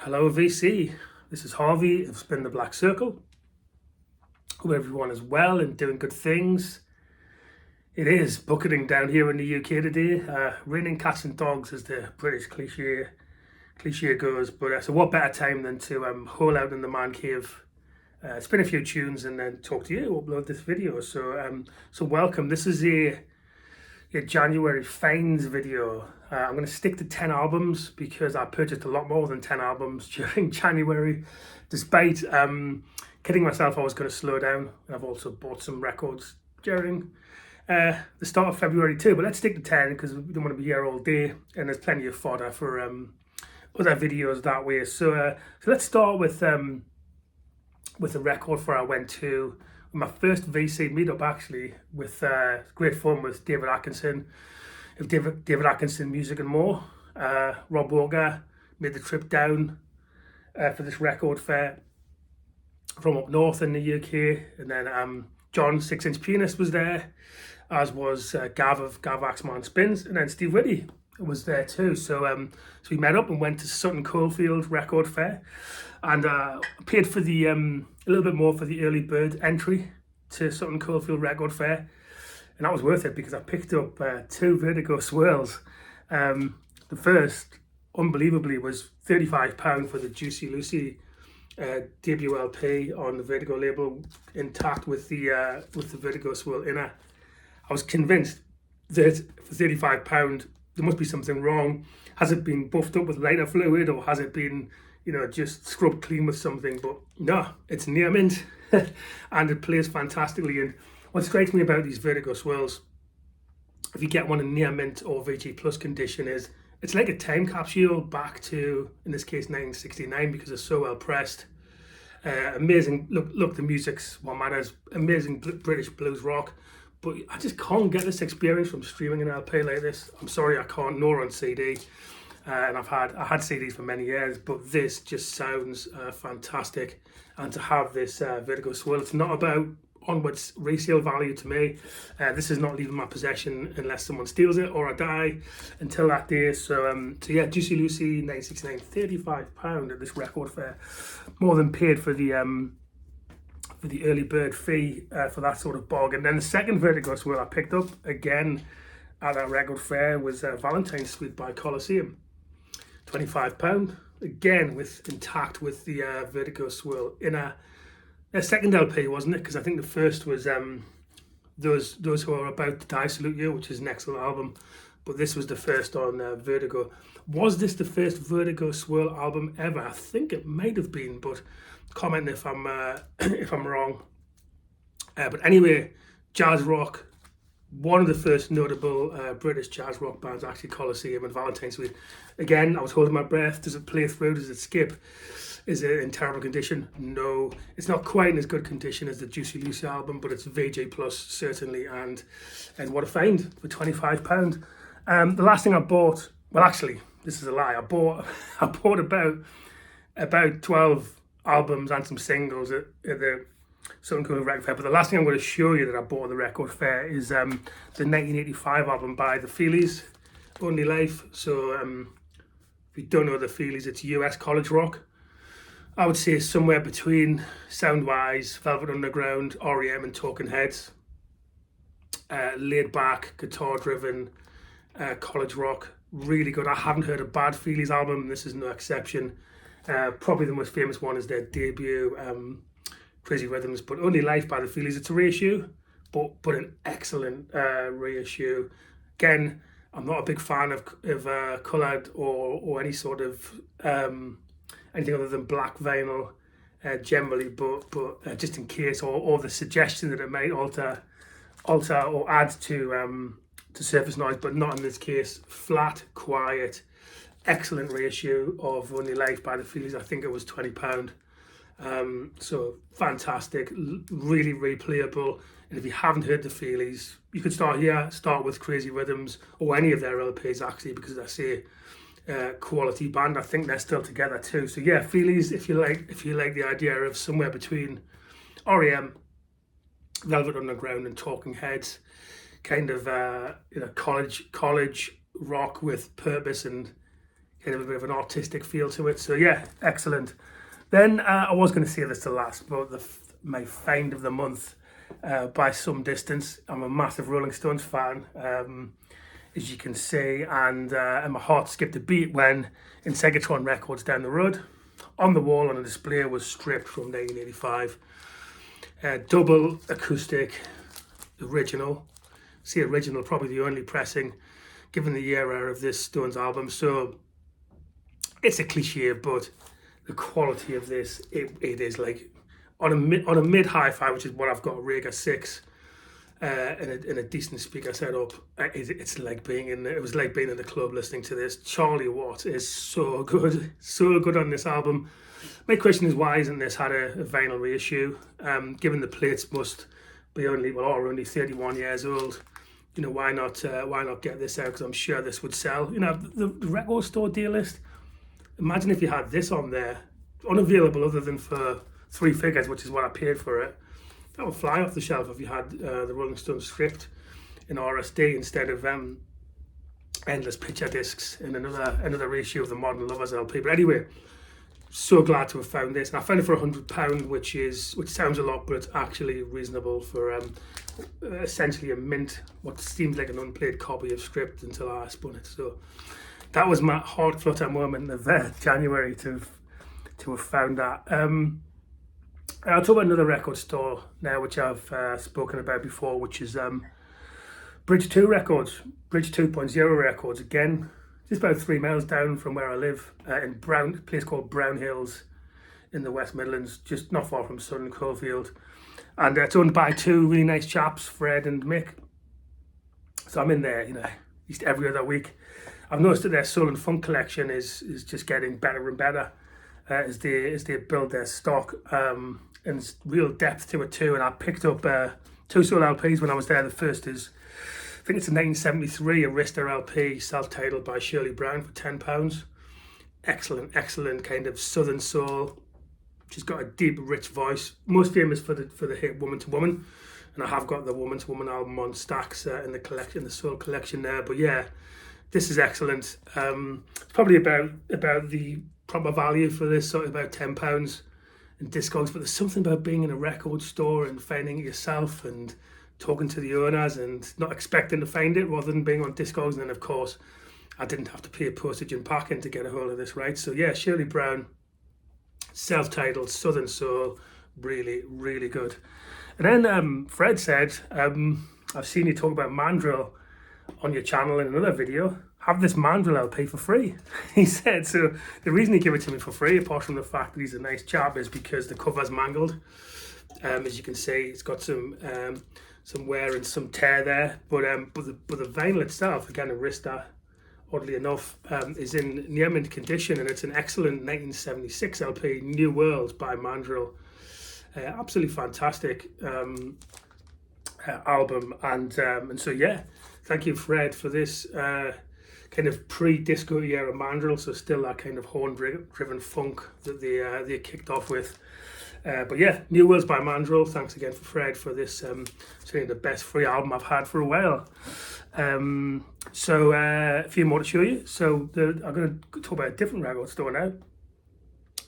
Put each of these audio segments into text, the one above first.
Hello VC, this is Harvey of Spin the Black Circle. Hope everyone is well and doing good things. It is bucketing down here in the UK today. Raining cats and dogs as the British cliche goes, but so what better time than to hole out in the man cave, spin a few tunes and then talk to you, upload this video. So welcome. This is a January finds video. I'm going to stick to 10 albums because I purchased a lot more than 10 albums during January, despite kidding myself I was going to slow down. I've also bought some records during the start of February too, but let's stick to 10 because we don't want to be here all day and there's plenty of fodder for other videos that way. So let's start with the record for I went to my first VC meetup, actually, with great fun with David Atkinson, of David Atkinson Music and More. Rob Walker made the trip down for this record fair from up north in the UK, and then John 6-inch Pianist was there, as was Gav of Gav Axman Spins, and then Steve Whitty was there too. So we met up and went to Sutton Coldfield record fair, and paid for the a little bit more for the early bird entry to Sutton Coldfield record fair, and that was worth it because I picked up 2 Vertigo swirls. The first, unbelievably, was £35 for the Juicy Lucy debut LP on the Vertigo label, intact with the Vertigo swirl inner. I was convinced that for £35 there must be something wrong. Has it been buffed up with lighter fluid, or has it been, just scrubbed clean with something? But no, it's near mint and it plays fantastically. And what strikes me about these Vertigo swirls, if you get one in near mint or VG plus condition, is it's like a time capsule back to, in this case, 1969, because it's so well pressed. Amazing. Look, the music's what matters. Amazing British blues rock. But I just can't get this experience from streaming an LP like this. I'm sorry, I can't, nor on CD. And I had CDs for many years, but this just sounds fantastic. And to have this Vertigo swirl, it's not about onwards resale value to me. This is not leaving my possession unless someone steals it or I die until that day. So yeah, Juicy Lucy 1969, £35 at this record fair, more than paid for the early bird fee for that sort of bargain. Then the second Vertigo swirl I picked up again at that record fair was Valentine's Suite by Colosseum, £25, again intact with the Vertigo swirl in a second LP, wasn't it? Because I think the first was Those Who Are About to Die Salute You, which is an excellent album, but this was the first on Vertigo. Was this the first Vertigo swirl album ever? I think it might have been, but comment if I'm if I'm wrong. But anyway, jazz rock. One of the first notable British jazz rock bands, actually, Colosseum and Valentine's Suite. Again, I was holding my breath. Does it play through? Does it skip? Is it in terrible condition? No. It's not quite in as good condition as the Juicy Lucy album, but it's VJ Plus, certainly. And what a find for £25. The last thing I bought, well, actually, this is a lie. I bought about 12 albums and some singles at the Sutton Coldfield record fair, but the last thing I'm going to show you that I bought at the record fair is the 1985 album by the Feelies, Only Life. So if you don't know the Feelies, it's US college rock. I would say somewhere between, sound-wise, Velvet Underground, REM and Talking Heads. Laid back, guitar-driven college rock, really good. I haven't heard a bad Feelies album, and this is no exception. Probably the most famous one is their debut, Crazy Rhythms, but Only Life by the Feelies. It's a reissue, but an excellent reissue. Again, I'm not a big fan of coloured or any sort of anything other than black vinyl generally, but just in case, or the suggestion that it might alter or add to surface noise, but not in this case. Flat, quiet, excellent reissue of Only Life by the Feelies. I think it was £20. So fantastic, really replayable. And if you haven't heard the Feelies, you could start with Crazy Rhythms or any of their LPs, actually, because I say quality band. I think they're still together too. So yeah, Feelies, if you like the idea of somewhere between REM, Velvet Underground and Talking Heads, kind of college rock with purpose and Kind of a bit of an artistic feel to it. So yeah, excellent. Then I was going to say this to last, but my find of the month by some distance. I'm a massive Rolling Stones fan, as you can see, and my heart skipped a beat when in Segatron Records down the road, on the wall on a display was Stripped from 1985. Double acoustic, original. See, original, probably the only pressing given the era of this Stones album. So it's a cliche, but the quality of this, it is like on a mid hi-fi, which is what I've got, Rega 6, in a decent speaker setup. It's like being in it was like being in the club listening to this. Charlie Watt is so good on this album. My question is, why isn't this had a vinyl reissue? Given the plates must be only 31 years old, you know, why not get this out? Because I'm sure this would sell. You know, the record store deal list. Imagine if you had this on there, unavailable other than for 3 figures, which is what I paid for it. That would fly off the shelf if you had the Rolling Stones Stripped in RSD instead of endless picture discs in another reissue of the Modern Lovers LP. But anyway, so glad to have found this, and I found it for £100, which sounds a lot, but it's actually reasonable for essentially a mint, what seems like an unplayed copy of Stripped until I spun it. So that was my heart flutter moment of January to have found that. I'll talk about another record store now, which I've spoken about before, which is Bridge 2 Records, Bridge 2.0 Records. Again, just about 3 miles down from where I live, in a place called Brown Hills in the West Midlands, just not far from Sutton Coldfield. And it's owned by 2 really nice chaps, Fred and Mick. So I'm in there, you know, at least every other week. I've noticed that their soul and funk collection is just getting better and better as they build their stock, and it's real depth to it too. And I picked up 2 soul LPs when I was there. The first is, I think it's a 1973 Arista LP, self-titled, by Shirley Brown for £10. Excellent kind of southern soul. She's got a deep, rich voice. Most famous for the hit Woman to Woman, and I have got the Woman to Woman album on stacks in the collection, the soul collection there. But yeah, this is excellent. It's probably about the proper value for this, sort of about £10 in Discogs. But there's something about being in a record store and finding it yourself and talking to the owners and not expecting to find it, rather than being on Discogs. And then of course I didn't have to pay postage and packing to get a hold of this, right? So yeah, Shirley Brown, self-titled, southern soul, really good. And then Fred said, I've seen you talk about Mandrill on your channel in another video. Have this Mandrill LP for free. He said, so the reason he gave it to me for free, apart from the fact that he's a nice chap, is because the cover's mangled. As you can see, it's got some wear and some tear there, but the vinyl itself, again Arista, oddly enough, is in near mint condition, and it's an excellent 1976 LP, New World by Mandrill. Absolutely fantastic album, and so yeah, thank you Fred for this kind of pre-disco era Mandrill, so still that kind of horn-driven funk that they kicked off with. But yeah, New Worlds by Mandrill. Thanks again for Fred for this. Certainly the best free album I've had for a while. So a few more to show you. So I'm going to talk about a different record store now,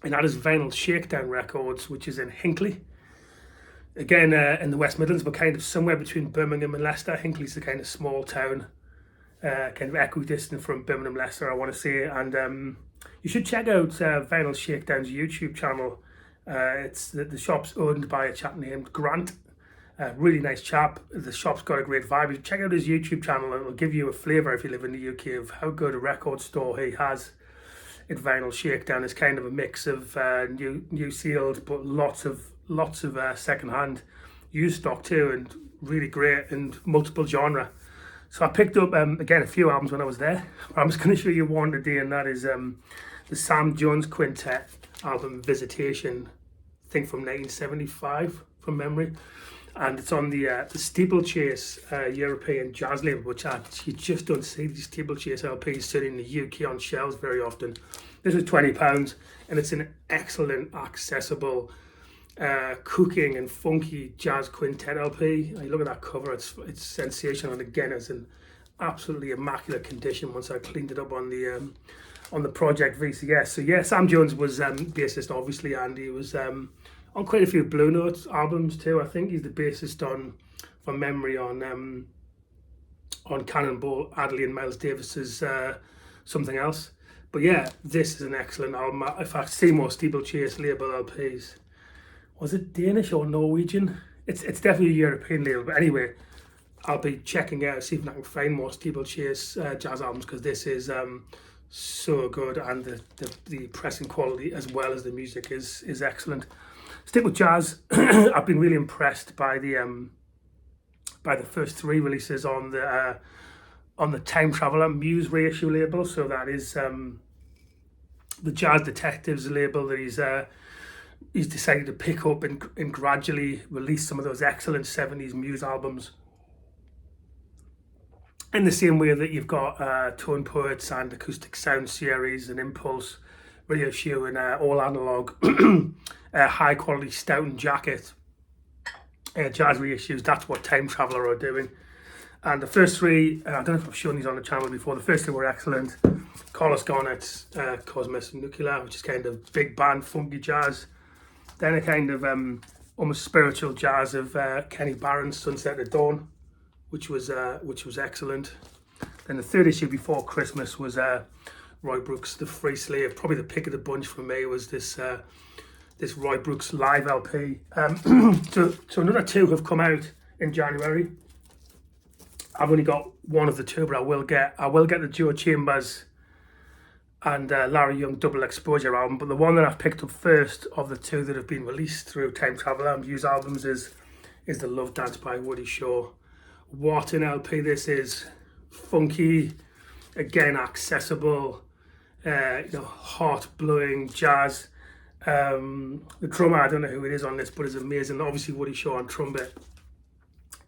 and that is Vinyl Shakedown Records, which is in Hinckley. Again, in the West Midlands, but kind of somewhere between Birmingham and Leicester. Hinckley's a kind of small town, kind of equidistant from Birmingham, Leicester, I want to say. And you should check out Vinyl Shakedown's YouTube channel. It's the shop's owned by a chap named Grant. Really nice chap. The shop's got a great vibe. You check out his YouTube channel, and it'll give you a flavour, if you live in the UK, of how good a record store he has at Vinyl Shakedown. It's kind of a mix of new sealed, but lots of second-hand used stock too, and really great and multiple genre. So I picked up again a few albums when I was there. I'm just going to show you one today, and that is the Sam Jones Quintet album Visitation, I think from 1975 from memory, and it's on the Steeplechase European jazz label, which you just don't see these Steeplechase LPs sitting in the UK on shelves very often. This was £20, and it's an excellent, accessible, cooking and funky jazz quintet LP. You look at that cover, it's sensational, and again it's in absolutely immaculate condition once I cleaned it up on the on the Project VCS. So yeah, Sam Jones was bassist, obviously, and he was on quite a few Blue Note albums too. I think he's the bassist from memory, on Cannonball Adderley and Miles Davis's Something Else. But yeah, this is an excellent album. In fact, Seymour Steeplechase label LPs. Was it Danish or Norwegian? It's definitely a European label. But anyway, I'll be checking out, see if I can find more Steeplechase jazz albums, because this is so good, and the pressing quality as well as the music is excellent. Stick with jazz. I've been really impressed by the first 3 releases on the Time Traveller Muse reissue label. So that is the Jazz Detectives label that he's decided to pick up and gradually release some of those excellent 70s Muse albums. In the same way that you've got Tone Poets and Acoustic Sound Series and Impulse reissue and all analog high quality Stout Jacket jazz reissues. That's what Time Traveller are doing. And the first 3, I don't know if I've shown these on the channel before, the first 2 were excellent. Carlos Garnett's Cosmos Nuclear, which is kind of big band funky jazz. Then a kind of almost spiritual jazz of Kenny Barron's Sunset at Dawn, which was excellent. Then the 3rd issue before Christmas was Roy Brooks' The Free Slave. Probably the pick of the bunch for me was this Roy Brooks live LP. So another 2 have come out in January. I've only got one of the 2, but I will get the Joe Chambers and Larry Young Double Exposure album. But the one that I've picked up first of the 2 that have been released through Time Traveller and Muse albums is the Love Dance by Woody Shaw. What an LP this is. Funky, again accessible, heart-blowing jazz. The drummer, I don't know who it is on this, but it's amazing. Obviously Woody Shaw on trumpet.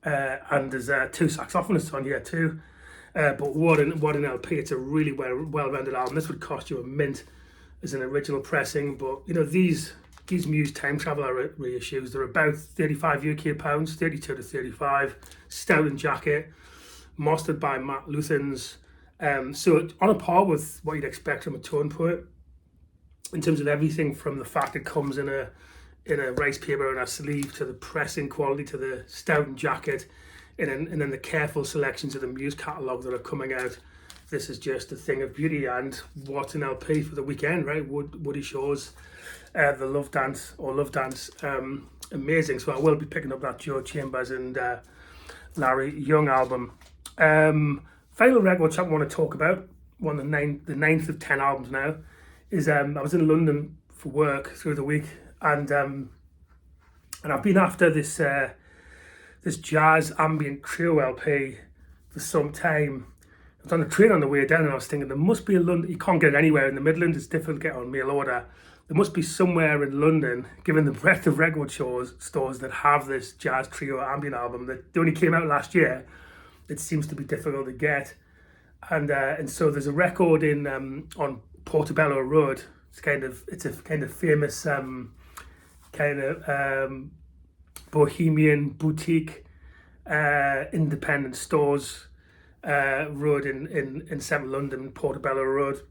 And there's 2 saxophonists on here too. But what an LP. It's a really well-rounded album. This would cost you a mint as an original pressing. But you know, these Muse Time Traveller reissues, they're about 35 UK pounds, 32 to 35. Stout Jacket, mastered by Matt Luthans. So on a par with what you'd expect from a Tone Poet, in terms of everything from the fact it comes in a rice paper and a sleeve, to the pressing quality, to the Stout Jacket, and then the careful selections of the Muse catalogue that are coming out. This is just a thing of beauty, and what an LP for the weekend, right? Woody Shaw's the Love Dance. Amazing. So I will be picking up that Joe Chambers and Larry Young album. Final record which I want to talk about, the 9th of 10 albums now, is I was in London for work through the week, and I've been after this jazz ambient trio LP for some time. I was on the train on the way down, and I was thinking there must be a London. You can't get it anywhere in the Midlands. It's difficult to get on mail order. There must be somewhere in London, given the breadth of record stores that have this jazz trio ambient album that only came out last year. It seems to be difficult to get, and so there's a record in on Portobello Road. It's a kind of famous bohemian boutique independent stores road in central London, Portobello Road.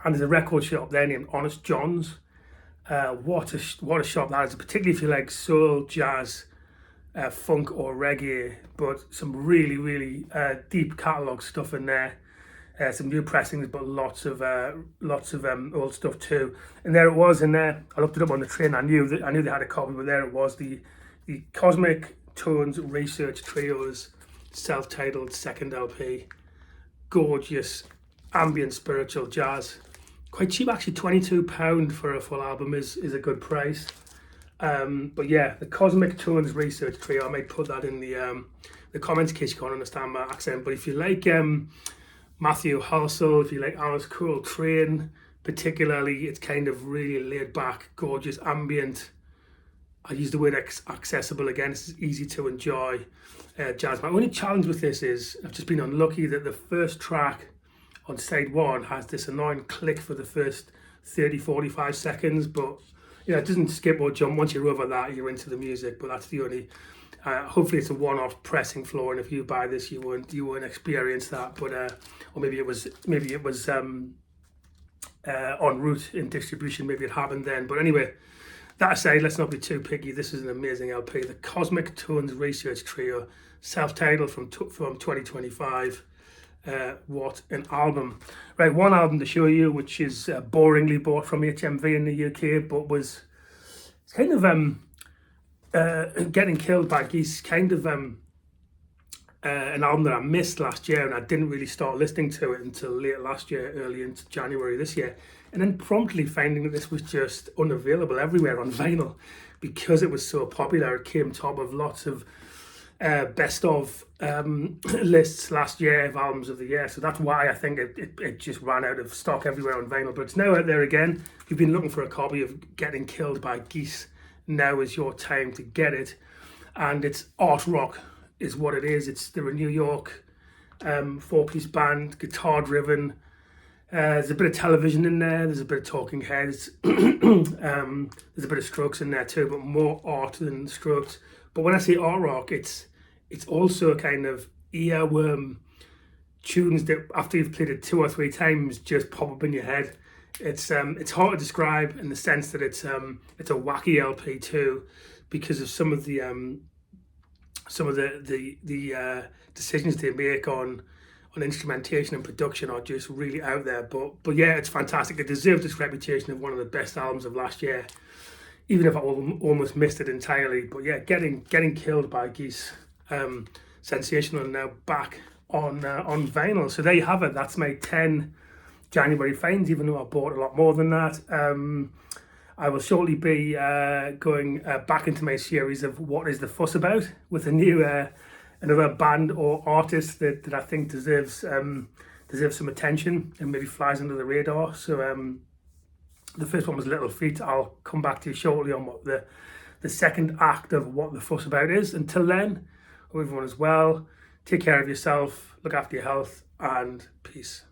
And there's a record shop there named Honest John's. What a shop that is, particularly if you like soul, jazz, funk or reggae, but some really deep catalogue stuff in there. Some new pressings, but lots of old stuff too. And there it was in there. I looked it up on the train. I knew they had a copy, but there it was, the Cosmic Tones Research Trio's self-titled 2nd LP. Gorgeous ambient spiritual jazz. Quite cheap actually, £22 for a full album is a good price. But yeah, the Cosmic Tones Research Trio, I might put that in the comments in case you can't understand my accent. But if you like Matthew Halsall, if you like Alice Coltrane particularly, it's kind of really laid back, gorgeous ambient. I use the word accessible again. It's easy to enjoy jazz. My only challenge with this is I've just been unlucky that the first track on side 1 has this annoying click for the first 30-45 seconds, but you know, it doesn't skip or jump. Once you're over that, you're into the music. But that's the only. Hopefully, it's a one-off pressing floor, and if you buy this, you won't experience that. But or maybe it was en route in distribution. Maybe it happened then. But anyway, that aside, let's not be too picky. This is an amazing LP. The Cosmic Tones Research Trio, self-titled from 2025. What an album. Right, one album to show you, which is boringly bought from HMV in the UK, but was kind of Getting Killed by Geese, kind of an album that I missed last year, and I didn't really start listening to it until late last year, early into January this year, and then promptly finding that this was just unavailable everywhere on vinyl because it was so popular. It came top of lots of best of lists last year of albums of the year, so that's why I think it just ran out of stock everywhere on vinyl. But it's now out there again. If you've been looking for a copy of Getting Killed by Geese, now is your time to get it. And it's art rock is what it is. They're a New York 4-piece band, guitar driven. There's a bit of television in there, there's a bit of talking heads, there's a bit of Strokes in there too, but more art than Strokes. But when I say art rock, it's also a kind of earworm tunes that after you've played it 2 or 3 times just pop up in your head. It's hard to describe in the sense that it's a wacky LP too, because of some of the decisions they make on instrumentation and production are just really out there. But yeah, it's fantastic. It deserves its reputation of one of the best albums of last year, even if I almost missed it entirely. But yeah, Getting Killed by Geese, sensational, and now back on vinyl. So there you have it. That's my 10 January finds, even though I bought a lot more than that. I will shortly be going back into my series of What Is the Fuss About, with a new another band or artist that I think deserves some attention and maybe flies under the radar. So the first one was Little Feat. I'll come back to you shortly on what the second act of What the Fuss About is. Until then, hope everyone is well. Take care of yourself, look after your health, and peace.